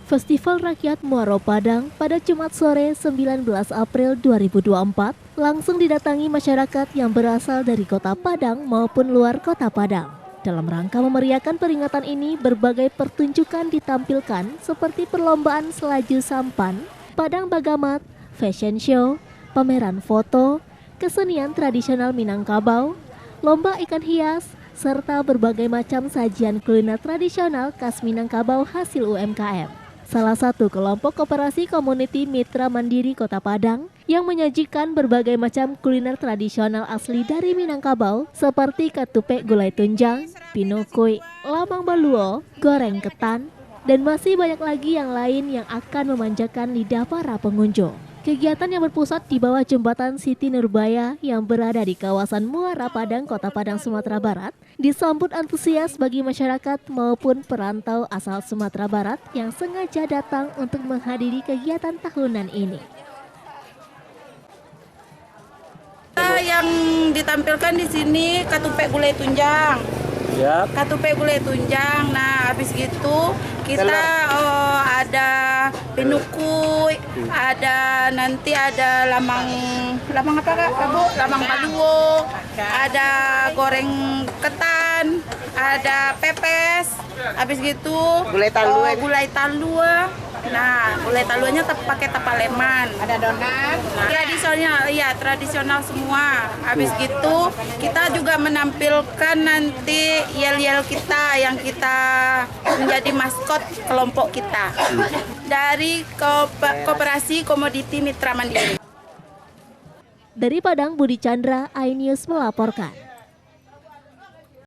Festival Rakyat Muaro Padang pada Jumat sore 19 April 2024 langsung didatangi masyarakat yang berasal dari Kota Padang maupun luar Kota Padang. Dalam rangka memeriahkan peringatan ini, berbagai pertunjukan ditampilkan seperti perlombaan selaju sampan, Padang Bagamat, fashion show, pameran foto, kesenian tradisional Minangkabau, lomba ikan hias, serta berbagai macam sajian kuliner tradisional khas Minangkabau hasil UMKM. Salah satu kelompok koperasi Komuniti Mitra Mandiri Kota Padang yang menyajikan berbagai macam kuliner tradisional asli dari Minangkabau seperti katupe gulai tunjang, pinokoi, lamang baluo, goreng ketan, dan masih banyak lagi yang lain yang akan memanjakan lidah para pengunjung. Kegiatan yang berpusat di bawah jembatan Siti Nurbaya yang berada di kawasan Muara Padang, Kota Padang, Sumatera Barat, disambut antusias bagi masyarakat maupun perantau asal Sumatera Barat yang sengaja datang untuk menghadiri kegiatan tahunan ini. Yang ditampilkan di sini katupe gulai tunjang. Ya. Katupe gulai tunjang. Nah, habis gitu kita ada pinukui, nanti ada lamang apa Kak? Lamang baluo, ada goreng ketan, ada pepes. Habis gitu gulai talua. Gulai talua. Nah, gulai taluanya pakai tapaleman. Ada donat. Nah, tradisional semua. Habis gitu kita juga menampilkan nanti yel-yel kita yang kita menjadi maskot kelompok kita dari Koperasi Komoditi Mitra Mandiri. Dari Padang, Budi Chandra, iNews melaporkan.